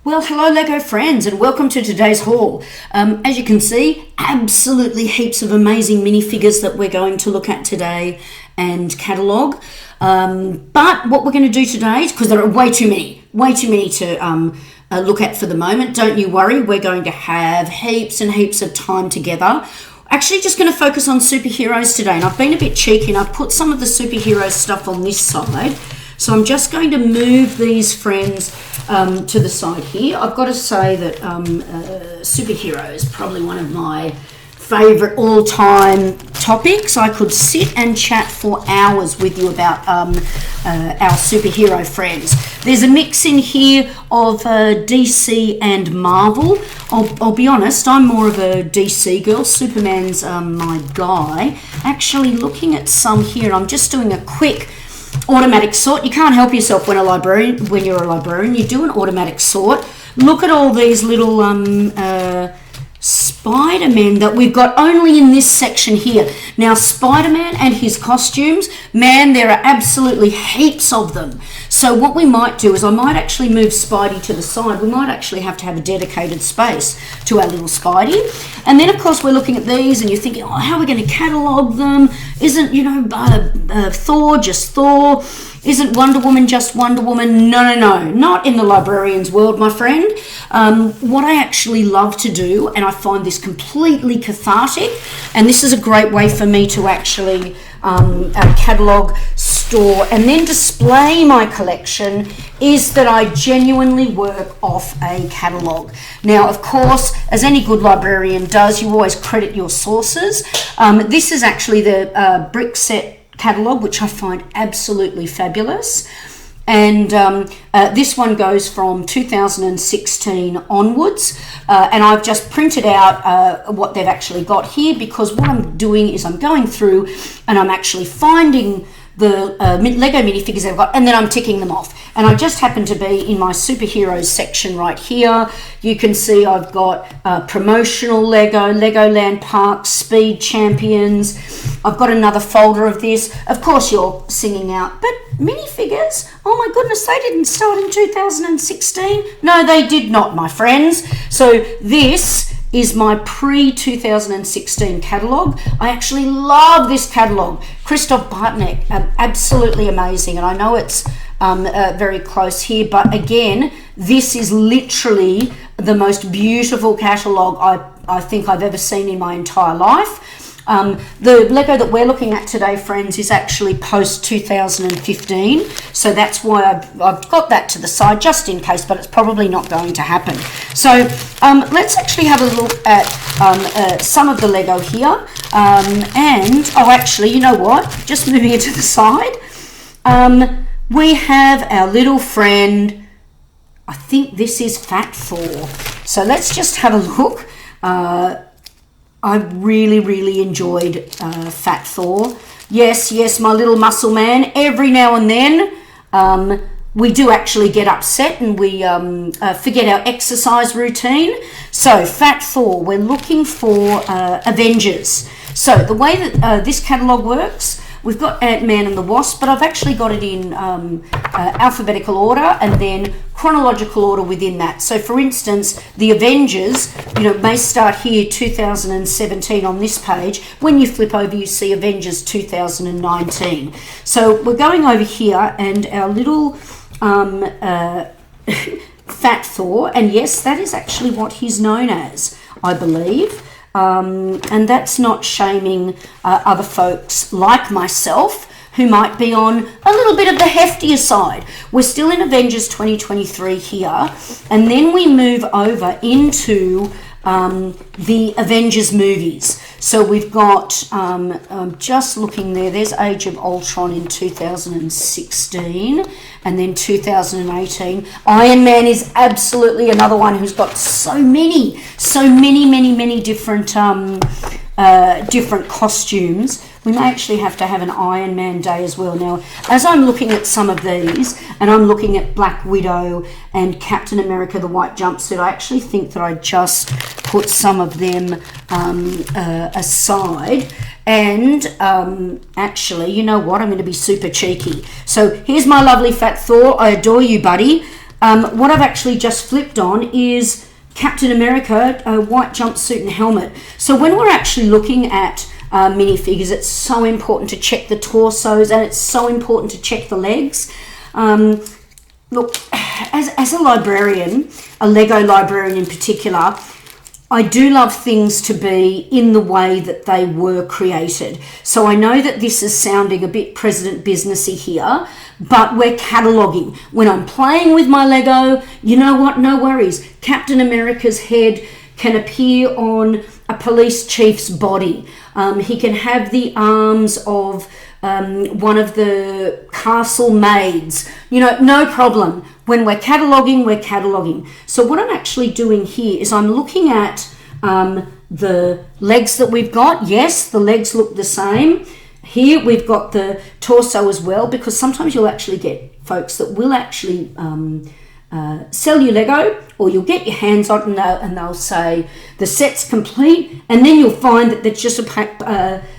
Well, hello Lego friends and welcome to today's haul. As you can see, absolutely heaps of amazing minifigures that we're going to look at today and catalogue. But what we're going to do today, because there are way too many to look at for the moment, don't you worry, we're going to have heaps and heaps of time together. Actually just going to focus on superheroes today, and I've been a bit cheeky and I've put some of the superhero stuff on this side. So I'm just going to move these friends to the side here. I've got to say that superhero is probably one of my favourite all-time topics. I could sit and chat for hours with you about our superhero friends. There's a mix in here of DC and Marvel. I'll be honest, I'm more of a DC girl. Superman's my guy. Actually looking at some here, I'm just doing a quick automatic sort. You can't help yourself when you're a librarian. You do an automatic sort. Look at all these little Spider-Man that we've got only in this section here. Now, Spider-Man and his costumes, man, there are absolutely heaps of them. So what we might do is I might actually move Spidey to the side. We might actually have to have a dedicated space to our little Spidey. And then, of course, we're looking at these and you're thinking, oh, how are we going to catalogue them? Isn't, Thor just Thor? Isn't Wonder Woman just Wonder Woman? No, not in the librarian's world, my friend. What I actually love to do, and I find this completely cathartic, and this is a great way for me to actually catalogue, store, and then display my collection, is that I genuinely work off a catalogue. Now, of course, as any good librarian does, you always credit your sources. This is actually the brick set catalogue, which I find absolutely fabulous, and this one goes from 2016 onwards, and I've just printed out what they've actually got here, because what I'm doing is I'm going through and I'm actually finding the Lego minifigures they've got, and then I'm ticking them off. And I just happen to be in my superheroes section right here. You can see I've got promotional Lego, Legoland Park, Speed Champions. I've got another folder of this. Of course you're singing out, but minifigures? Oh my goodness, they didn't start in 2016. No, they did not, my friends. So this is my pre-2016 catalogue. I actually love this catalogue. Christoph Bartneck, absolutely amazing. And I know it's very close here, but again, this is literally the most beautiful catalogue I think I've ever seen in my entire life. The Lego that we're looking at today, friends, is actually post 2015, so that's why I've got that to the side just in case, but it's probably not going to happen. So let's actually have a look at some of the Lego here, and actually, you know what, just moving it to the side, we have our little friend. I think this is Fat Thor, so let's just have a look. I really enjoyed Fat Thor. Yes, my little muscle man. Every now and then we do actually get upset and we forget our exercise routine. So Fat Thor, we're looking for Avengers. So the way that this catalogue works, we've got Ant-Man and the Wasp, but I've actually got it in alphabetical order and then chronological order within that. So for instance, the Avengers, may start here 2017 on this page. When you flip over, you see Avengers 2019. So we're going over here and our little Fat Thor, and yes, that is actually what he's known as, I believe. And that's not shaming other folks like myself who might be on a little bit of the heftier side. We're still in Avengers 2023 here, and then we move over into the Avengers movies. So we've got, just looking there's Age of Ultron in 2016, and then 2018. Iron Man is absolutely another one who's got so many different different costumes. We may actually have to have an Iron Man day as well. Now, as I'm looking at some of these, and I'm looking at Black Widow and Captain America, the white jumpsuit, I actually think that I just put some of them aside. And actually, you know what? I'm going to be super cheeky. So here's my lovely Fat Thor. I adore you, buddy. what I've actually just flipped on is Captain America, a white jumpsuit and helmet. So when we're actually looking at minifigures, it's so important to check the torsos, and it's so important to check the legs. Look, as a librarian, a Lego librarian in particular, I do love things to be in the way that they were created. So I know that this is sounding a bit President Businessy here, but we're cataloguing. When I'm playing with my Lego, you know what? No worries. Captain America's head can appear on a police chief's body. He can have the arms of one of the castle maids. You know, no problem. When we're cataloguing, we're cataloguing. So what I'm actually doing here is I'm looking at the legs that we've got. Yes, the legs look the same. Here we've got the torso as well, because sometimes you'll actually get folks that will actually sell you Lego, or you'll get your hands on it and they'll say the set's complete, and then you'll find that there's just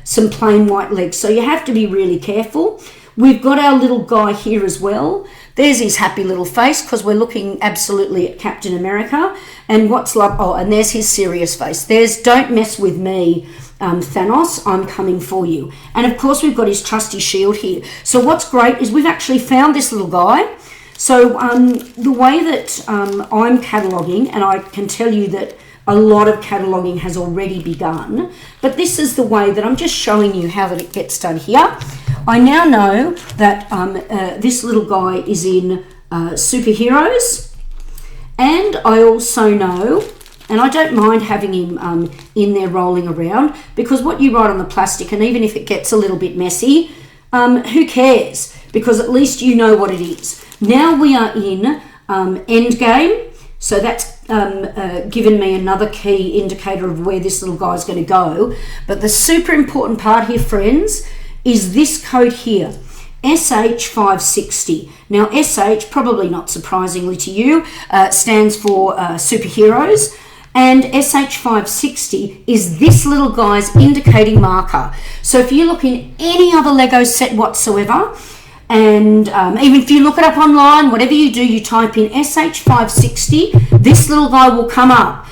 some plain white legs. So you have to be really careful. We've got our little guy here as well. There's his happy little face, because we're looking absolutely at Captain America. And what's like, oh, and there's his serious face. There's don't mess with me, Thanos, I'm coming for you. And of course we've got his trusty shield here. So what's great is we've actually found this little guy. So the way that I'm cataloguing, and I can tell you that a lot of cataloguing has already begun, but this is the way that I'm just showing you how that it gets done here. I now know that this little guy is in superheroes, and I also know, and I don't mind having him in there rolling around, because what you write on the plastic, and even if it gets a little bit messy, who cares? Because at least you know what it is. Now we are in Endgame, so that's given me another key indicator of where this little guy's going to go. But the super important part here, friends, is this code here, SH560. Now SH, probably not surprisingly to you, stands for superheroes, and SH560 is this little guy's indicating marker. So if you look in any other Lego set whatsoever, and even if you look it up online, whatever you do, you type in SH560, this little guy will come up.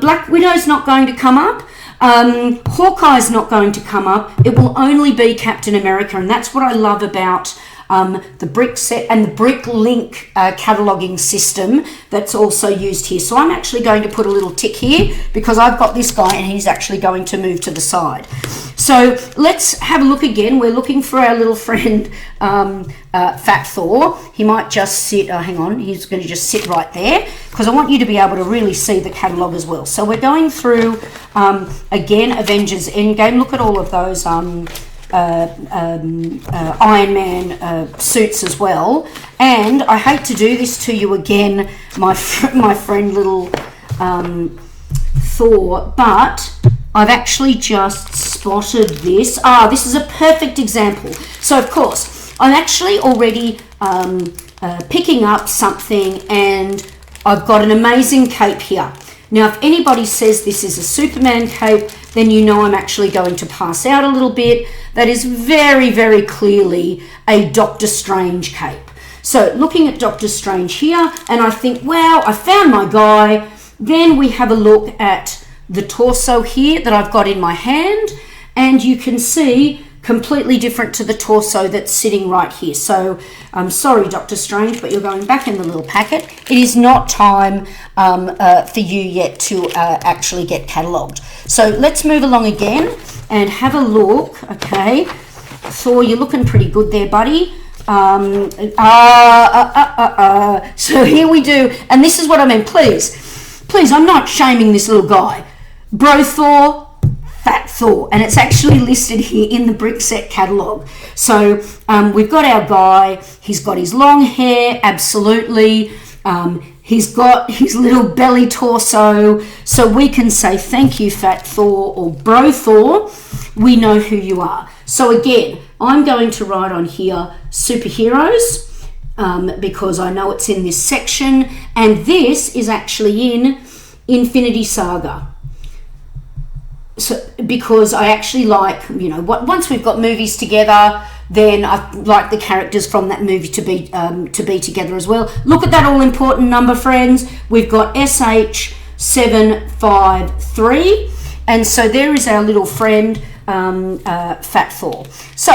Black Widow's not going to come up. Hawkeye's not going to come up. It will only be Captain America, and that's what I love about the brick set and the brick link cataloguing system that's also used here. So I'm actually going to put a little tick here, because I've got this guy and he's actually going to move to the side. So let's have a look again. We're looking for our little friend Fat Thor. He might just sit, hang on, he's going to just sit right there, because I want you to be able to really see the catalogue as well. So we're going through again Avengers Endgame. Look at all of those Iron Man suits as well. And I hate to do this to you again, my friend little Thor, but I've actually just spotted this. This is a perfect example. So of course I'm actually already picking up something, and I've got an amazing cape here. Now if anybody says this is a Superman cape, then you know I'm actually going to pass out a little bit. That is very, very clearly a Doctor Strange cape. So looking at Doctor Strange here, and I think, wow, I found my guy. Then we have a look at the torso here that I've got in my hand, and you can see completely different to the torso that's sitting right here. So I'm sorry, Doctor Strange, but you're going back in the little packet. It is not time for you yet to actually get catalogued. So let's move along again and have a look. Okay, Thor, you're looking pretty good there, buddy. So here we do, and this is what I mean. Please, I'm not shaming this little guy. Bro Thor, Fat Thor, and it's actually listed here in the brick set catalogue. So we've got our guy. He's got his long hair, absolutely. He's got his little belly torso, so we can say thank you, Fat Thor, or Bro Thor. We know who you are. So again, I'm going to write on here superheroes, because I know it's in this section, and this is actually in Infinity Saga. So because I actually like, you know, once we've got movies together, then I like the characters from that movie to be together as well. Look at that all important number, friends. We've got SH753, and so there is our little friend, Fat Thor. So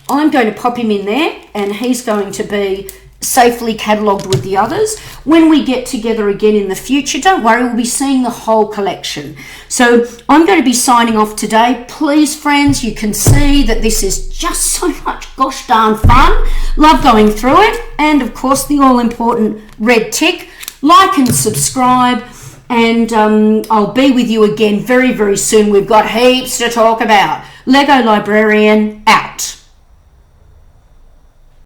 I'm going to pop him in there, and he's going to be safely catalogued with the others. When we get together again in the future, don't worry, we'll be seeing the whole collection. So I'm going to be signing off today. Please, friends, you can see that this is just so much gosh darn fun. Love going through it. And of course, the all-important red tick. Like and subscribe, and I'll be with you again very, very soon. We've got heaps to talk about. Lego Librarian out.